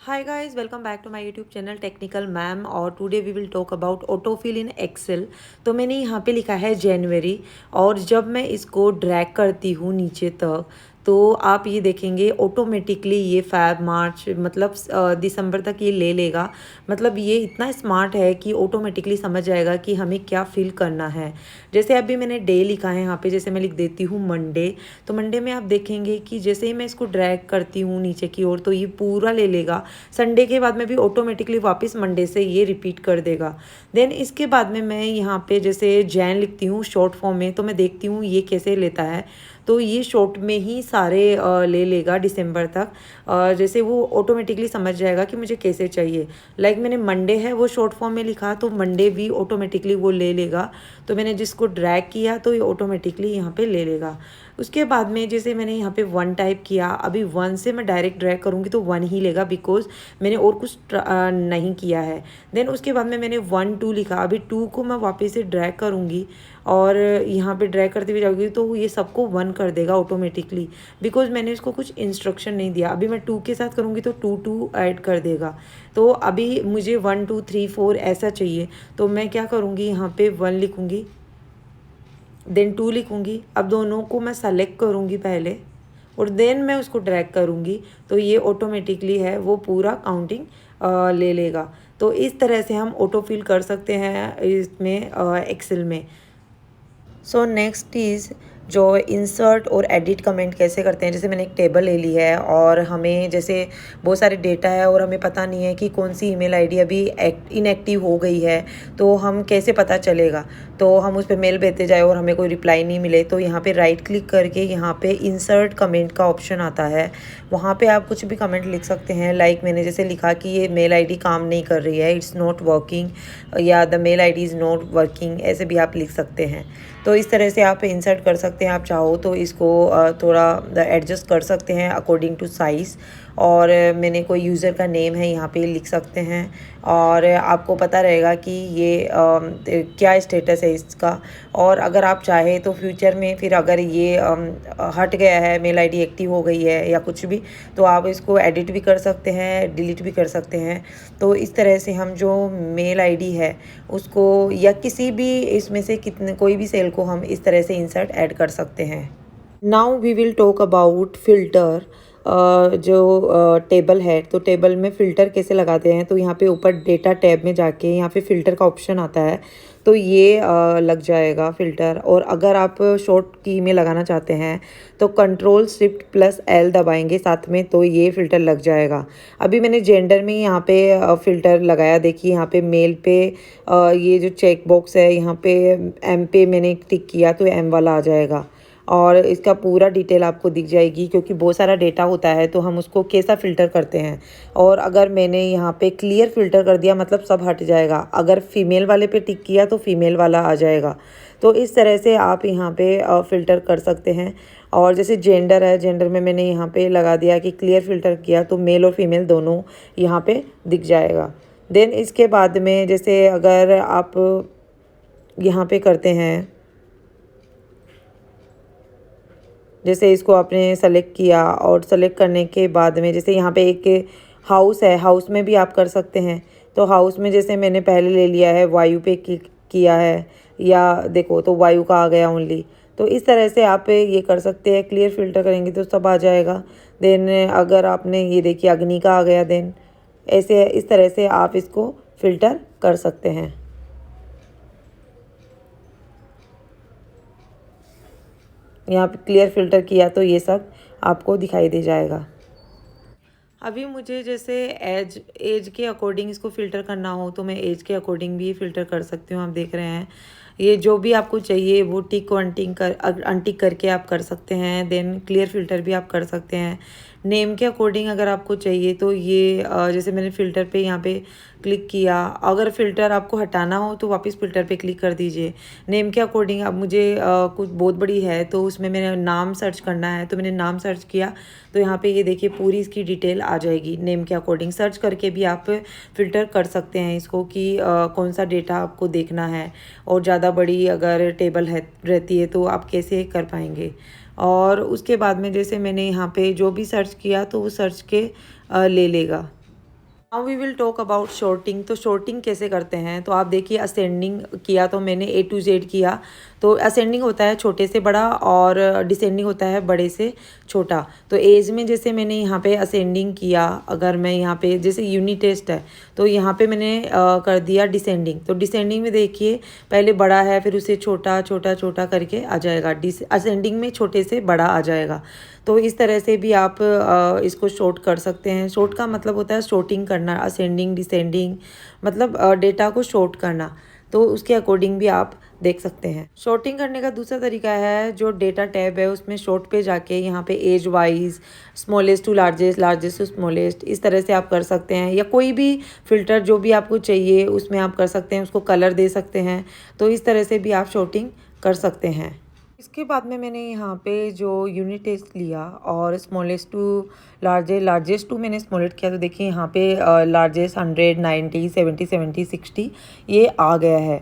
Hi guys, welcome back to my YouTube channel technical ma'am. और today we will talk about autofill in Excel. तो मैंने यहाँ पे लिखा है जनवरी, और जब मैं इसको ड्रैग करती हूँ नीचे तक तो आप ये देखेंगे ऑटोमेटिकली ये फैब मार्च मतलब दिसंबर तक ये ले लेगा। मतलब ये इतना स्मार्ट है कि ऑटोमेटिकली समझ जाएगा कि हमें क्या फिल करना है। जैसे अभी मैंने डे लिखा है यहाँ पे, जैसे मैं लिख देती हूँ मंडे। तो मंडे में आप देखेंगे कि जैसे ही मैं इसको ड्रैग करती हूँ नीचे की ओर तो ये पूरा ले लेगा। संडे के बाद में भी ऑटोमेटिकली वापस मंडे से ये रिपीट कर देगा। देन इसके बाद में मैं यहाँ पे जैसे जैन लिखती हूँ शॉर्ट फॉर्म में, तो मैं देखती हूँ ये कैसे लेता है। तो ये शॉर्ट में ही सारे ले लेगा दिसंबर तक। जैसे वो ऑटोमेटिकली समझ जाएगा कि मुझे कैसे चाहिए। लाइक मैंने मंडे है वो शॉर्ट फॉर्म में लिखा, तो मंडे भी ऑटोमेटिकली वो ले लेगा। तो मैंने जिसको ड्रैग किया तो ये ऑटोमेटिकली यहाँ पे ले लेगा। उसके बाद में जैसे मैंने यहाँ पे 1 टाइप किया, अभी 1 से मैं डायरेक्ट ड्रैग करूँगी तो 1 ही लेगा, बिकॉज मैंने और कुछ नहीं किया है। देन उसके बाद में मैंने 1 2 लिखा, अभी 2 को मैं वापस से ड्रैग करूँगी और यहाँ पे ड्रैग करते हुए जाऊँगी तो ये सबको 1 कर देगा ऑटोमेटिकली, बिकॉज मैंने इसको कुछ इंस्ट्रक्शन नहीं दिया। अभी मैं 2 के साथ करूँगी तो 2 2 ऐड कर देगा। तो अभी मुझे 1 2 3 4 ऐसा चाहिए, तो मैं क्या करूँगी, यहाँ पे 1 लिखूँगी, देन 2 लिखूँगी। अब दोनों को मैं सेलेक्ट करूँगी पहले और देन मैं उसको ड्रैग करूँगी, तो ये ऑटोमेटिकली है वो पूरा काउंटिंग ले लेगा। तो इस तरह से हम ऑटो फिल कर सकते हैं इसमें एक्सेल में। सो नेक्स्ट इज़ जो इंसर्ट और एडिट कमेंट कैसे करते हैं। जैसे मैंने एक टेबल ले ली है और हमें जैसे बहुत सारे डेटा है और हमें पता नहीं है कि कौन सी ईमेल आईडी अभी इनएक्टिव हो गई है, तो हम कैसे पता चलेगा। तो हम उस पर मेल भेजते जाए और हमें कोई रिप्लाई नहीं मिले, तो यहाँ पे राइट क्लिक करके यहाँ पे इंसर्ट कमेंट का ऑप्शन आता है। वहाँ पे आप कुछ भी कमेंट लिख सकते हैं। लाइक मैंने जैसे लिखा कि ये मेल आईडी काम नहीं कर रही है, इट्स नॉट वर्किंग, या the mail ID is not working, ऐसे भी आप लिख सकते हैं। तो इस तरह से आप इंसर्ट कर सकते हैं। आप चाहो तो इसको थोड़ा एडजस्ट कर सकते हैं अकॉर्डिंग टू साइज़। और मैंने कोई यूज़र का नेम है यहाँ पे लिख सकते हैं, और आपको पता रहेगा कि ये क्या स्टेटस है इसका। और अगर आप चाहे तो फ्यूचर में फिर अगर ये हट गया है, मेल आईडी एक्टिव हो गई है या कुछ भी, तो आप इसको एडिट भी कर सकते हैं, डिलीट भी कर सकते हैं। तो इस तरह से हम जो मेल आईडी है उसको या किसी भी इसमें से कितने कोई भी सेल को हम इस तरह से इंसर्ट ऐड कर सकते हैं। Now we will talk about filter. जो टेबल है, तो टेबल में फ़िल्टर कैसे लगाते हैं। तो यहाँ पे ऊपर डेटा टैब में जाके यहाँ पे फ़िल्टर का ऑप्शन आता है, तो ये लग जाएगा फ़िल्टर। और अगर आप शॉर्ट की में लगाना चाहते हैं तो Ctrl+Shift+L दबाएंगे साथ में, तो ये फ़िल्टर लग जाएगा। अभी मैंने जेंडर में यहाँ पे फ़िल्टर लगाया। देखिए यहाँ पे मेल पे ये जो चेक बॉक्स है यहाँ पे एम पे मैंने टिक किया तो एम वाला आ जाएगा, और इसका पूरा डिटेल आपको दिख जाएगी। क्योंकि बहुत सारा डेटा होता है तो हम उसको कैसा फ़िल्टर करते हैं। और अगर मैंने यहाँ पे क्लियर फ़िल्टर कर दिया मतलब सब हट जाएगा। अगर फ़ीमेल वाले पे टिक किया तो फ़ीमेल वाला आ जाएगा। तो इस तरह से आप यहाँ पे फ़िल्टर कर सकते हैं। और जैसे जेंडर है, जेंडर में मैंने यहाँ पे लगा दिया कि क्लियर फ़िल्टर किया तो मेल और फीमेल दोनों यहाँ पे दिख जाएगा। देन इसके बाद में जैसे अगर आप यहाँ पे करते हैं, जैसे इसको आपने सेलेक्ट किया और सेलेक्ट करने के बाद में जैसे यहाँ पे एक हाउस है, हाउस में भी आप कर सकते हैं। तो हाउस में जैसे मैंने पहले ले लिया है, वायु पे क्लिक किया है, या देखो तो वायु का आ गया ओनली। तो इस तरह से आप ये कर सकते हैं। क्लियर फ़िल्टर करेंगे तो सब आ जाएगा। देन अगर आपने ये देखिए अग्नि का आ गया, देन ऐसे इस तरह से आप इसको फ़िल्टर कर सकते हैं। यहाँ पे क्लियर फ़िल्टर किया तो ये सब आपको दिखाई दे जाएगा। अभी मुझे जैसे एज एज के अकॉर्डिंग इसको फ़िल्टर करना हो तो मैं एज के अकॉर्डिंग भी फ़िल्टर कर सकती हूँ। आप देख रहे हैं ये जो भी आपको चाहिए वो टिक को अनटिक करके आप कर सकते हैं। देन क्लियर फ़िल्टर भी आप कर सकते हैं। नेम के अकॉर्डिंग अगर आपको चाहिए तो ये जैसे मैंने फ़िल्टर पे यहाँ पे क्लिक किया। अगर फ़िल्टर आपको हटाना हो तो वापस फ़िल्टर पे क्लिक कर दीजिए। नेम के अकॉर्डिंग अब मुझे कुछ बहुत बड़ी है तो उसमें मैंने नाम सर्च करना है, तो मैंने नाम सर्च किया तो यहाँ पे ये देखिए पूरी इसकी डिटेल आ जाएगी। नेम के अकॉर्डिंग सर्च करके भी आप फ़िल्टर कर सकते हैं इसको कि कौन सा डेटा आपको देखना है। और ज़्यादा बड़ी अगर टेबल है रहती है तो आप कैसे कर पाएंगे। और उसके बाद में जैसे मैंने यहाँ पे जो भी सर्च किया तो वो सर्च के ले लेगा। Now we will talk about sorting. तो शॉर्टिंग कैसे करते हैं, तो आप देखिए असेंडिंग किया तो मैंने A to Z किया। तो असेंडिंग होता है छोटे से बड़ा और डिसेंडिंग होता है बड़े से छोटा। तो एज में जैसे मैंने यहाँ पे असेंडिंग किया, अगर मैं यहाँ पे जैसे यूनिट टेस्ट है तो यहाँ पे मैंने कर दिया डिसेंडिंग। तो डिसेंडिंग में देखिए पहले बड़ा है फिर उसे छोटा छोटा छोटा करके आ जाएगा, असेंडिंग में छोटे से बड़ा आ जाएगा। तो इस तरह से भी आप इसको शॉर्ट कर सकते हैं। शॉर्ट का मतलब होता है शॉर्टिंग करना, असेंडिंग डिसेंडिंग मतलब डेटा को शॉर्ट करना। तो उसके अकॉर्डिंग भी आप देख सकते हैं। शॉर्टिंग करने का दूसरा तरीका है, जो डेटा टैब है उसमें शॉर्ट पे जाके यहाँ पे एज वाइज smallest to largest, largest to smallest, इस तरह से आप कर सकते हैं। या कोई भी फ़िल्टर जो भी आपको चाहिए उसमें आप कर सकते हैं, उसको कलर दे सकते हैं। तो इस तरह से भी आप शॉर्टिंग कर सकते हैं। इसके बाद में मैंने यहाँ पे जो यूनिट टेस्ट लिया और स्मॉलेस्ट टू लार्जेस्ट टू मैंने स्मॉलेस्ट किया। तो देखिए यहाँ पे लार्जेस्ट 100, 90, 70, 70, 60 ये आ गया है।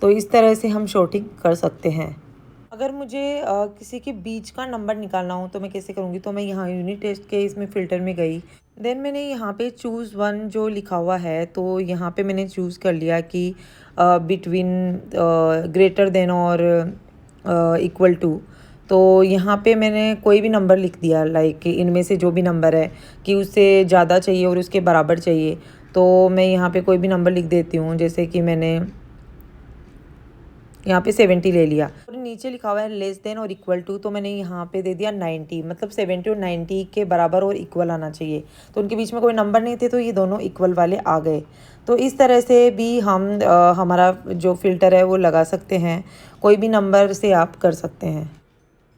तो इस तरह से हम शॉर्टिंग कर सकते हैं। अगर मुझे किसी के बीच का नंबर निकालना हो तो मैं कैसे करूँगी, तो मैं यहाँ यूनिट टेस्ट के इसमें फ़िल्टर में गई। देन मैंने यहाँ पे चूज़ वन जो लिखा हुआ है तो यहाँ पे मैंने चूज़ कर लिया कि बिटवीन ग्रेटर देन और इक्वल टू। तो यहाँ पे मैंने कोई भी नंबर लिख दिया, लाइक इनमें से जो भी नंबर है कि उससे ज़्यादा चाहिए और उसके बराबर चाहिए। तो मैं यहाँ पे कोई भी नंबर लिख देती हूँ, जैसे कि मैंने यहाँ पे 70 ले लिया। और नीचे लिखा हुआ है लेस देन और इक्वल टू, तो मैंने यहाँ पे दे दिया 90, मतलब 70 और 90 के बराबर और इक्वल आना चाहिए। तो उनके बीच में कोई नंबर नहीं थे तो ये दोनों इक्वल वाले आ गए। तो इस तरह से भी हम हमारा जो फ़िल्टर है वो लगा सकते हैं, कोई भी नंबर से आप कर सकते हैं।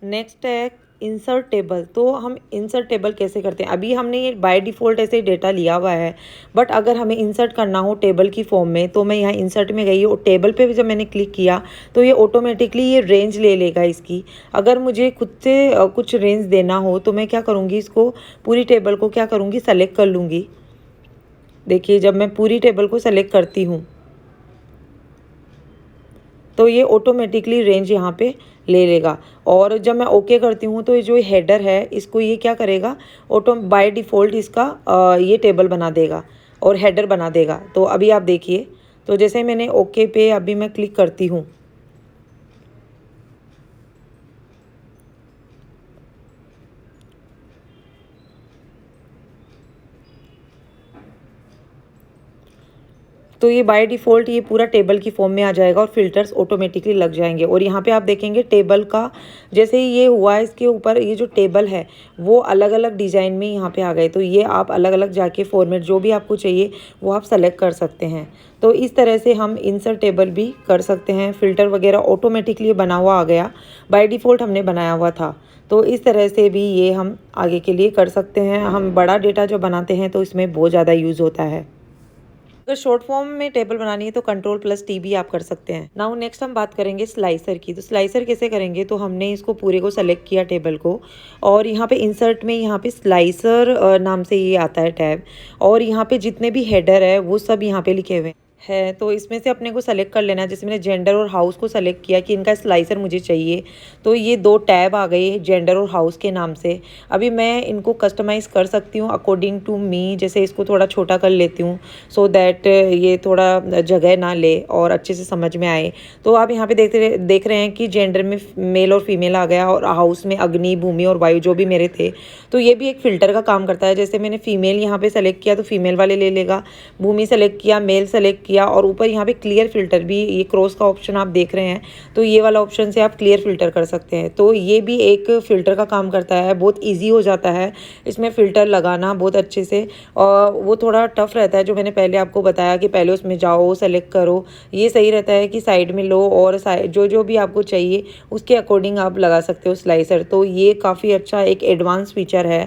नेक्स्ट है इंसर्ट टेबल। तो हम इंसर्ट टेबल कैसे करते हैं, अभी हमने ये बाय डिफ़ॉल्ट ऐसे डेटा लिया हुआ है, बट अगर हमें इंसर्ट करना हो टेबल की फॉर्म में तो मैं यहाँ इंसर्ट में गई और टेबल पे भी जब मैंने क्लिक किया तो ये ऑटोमेटिकली ये रेंज ले लेगा इसकी। अगर मुझे खुद से कुछ रेंज देना हो तो मैं क्या करूँगी, इसको पूरी टेबल को क्या करूँगी, सेलेक्ट कर लूँगी। देखिए जब मैं पूरी टेबल को सेलेक्ट करती हूँ तो ये ऑटोमेटिकली रेंज यहाँ पे ले लेगा। और जब मैं ओके करती हूँ तो ये जो हेडर है इसको ये क्या करेगा, ऑटो बाय डिफ़ॉल्ट इसका ये टेबल बना देगा और हेडर बना देगा। तो अभी आप देखिए, तो जैसे मैंने ओके पे अभी मैं क्लिक करती हूँ तो ये बाय डिफ़ॉल्ट ये पूरा टेबल की फॉर्म में आ जाएगा और फिल्टर्स ऑटोमेटिकली लग जाएंगे। और यहाँ पे आप देखेंगे टेबल का जैसे ही ये हुआ इसके ऊपर ये जो टेबल है वो अलग अलग डिज़ाइन में यहाँ पे आ गए। तो ये आप अलग अलग जाके फॉर्मेट जो भी आपको चाहिए वो आप सेलेक्ट कर सकते हैं। तो इस तरह से हम इंसर्ट टेबल भी कर सकते हैं। फ़िल्टर वगैरह ऑटोमेटिकली बना हुआ आ गया, बाय डिफ़ॉल्ट हमने बनाया हुआ था। तो इस तरह से भी ये हम आगे के लिए कर सकते हैं। हम बड़ा डेटा जो बनाते हैं तो इसमें बहुत ज़्यादा यूज़ होता है। अगर शॉर्ट फॉर्म में टेबल बनानी है तो Ctrl+T भी आप कर सकते हैं। नाउ नेक्स्ट हम बात करेंगे स्लाइसर की। तो स्लाइसर कैसे करेंगे, तो हमने इसको पूरे को सेलेक्ट किया टेबल को और यहाँ पे इंसर्ट में यहाँ पे स्लाइसर नाम से ये आता है टैब। और यहाँ पे जितने भी हेडर है वो सब यहाँ पे लिखे हुए है। तो इसमें से अपने को सेलेक्ट कर लेना है। जैसे मैंने जेंडर और हाउस को सेलेक्ट किया कि इनका स्लाइसर मुझे चाहिए, तो ये दो टैब आ गए जेंडर और हाउस के नाम से। अभी मैं इनको कस्टमाइज़ कर सकती हूँ अकॉर्डिंग टू मी। जैसे इसको थोड़ा छोटा कर लेती हूँ सो दैट ये थोड़ा जगह ना ले और अच्छे से समझ में आए। तो आप यहाँ पे देख रहे हैं कि जेंडर में मेल और फीमेल आ गया और हाउस में अग्नि, भूमि और वायु जो भी मेरे थे। तो ये भी एक फ़िल्टर का काम करता है। जैसे मैंने फीमेल यहाँ पे सेलेक्ट किया तो फीमेल वाले ले लेगा, भूमि सेलेक्ट किया, मेल सेलेक्ट किया, और ऊपर यहाँ पे क्लियर फ़िल्टर भी, ये क्रॉस का ऑप्शन आप देख रहे हैं, तो ये वाला ऑप्शन से आप क्लियर फ़िल्टर कर सकते हैं। तो ये भी एक फ़िल्टर का काम करता है। बहुत इजी हो जाता है इसमें फ़िल्टर लगाना बहुत अच्छे से। और वो थोड़ा टफ रहता है जो मैंने पहले आपको बताया कि पहले उसमें जाओ सेलेक्ट करो। ये सही रहता है कि साइड में लो और जो भी आपको चाहिए उसके अकॉर्डिंग आप लगा सकते हो स्लाइसर। तो ये काफ़ी अच्छा एक एडवांस फीचर है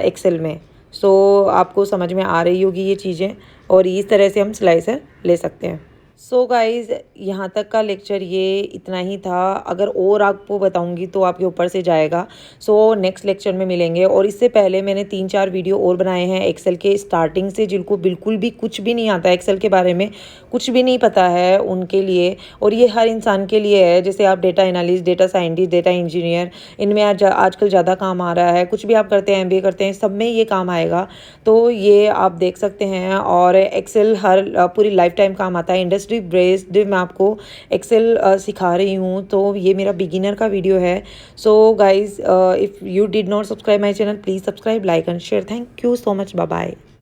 एक्सेल में। सो आपको समझ में आ रही होगी ये चीज़ें, और इस तरह से हम स्लाइसर ले सकते हैं। सो गाइज यहाँ तक का लेक्चर ये इतना ही था। अगर और आपको बताऊंगी तो आपके ऊपर से जाएगा। सो नेक्स्ट लेक्चर में मिलेंगे। और इससे पहले मैंने 3-4 वीडियो और बनाए हैं एक्सेल के स्टार्टिंग से, जिनको बिल्कुल भी कुछ भी नहीं आता एक्सेल के बारे में, कुछ भी नहीं पता है उनके लिए। और ये हर इंसान के लिए है, जैसे आप data analyst, data scientist, data engineer, इनमें आजकल ज़्यादा काम आ रहा है। कुछ भी आप करते हैं, MBA करते हैं, सब में ये काम आएगा। तो ये आप देख सकते हैं। और एक्सेल हर पूरी लाइफ टाइम काम आता है। इंडस्ट्री बेस्ड मैं आपको एक्सेल सिखा रही हूँ। तो ये मेरा बिगिनर का वीडियो है। So guys, if you did not subscribe my channel, please subscribe, like and share. Thank you so much. Bye bye.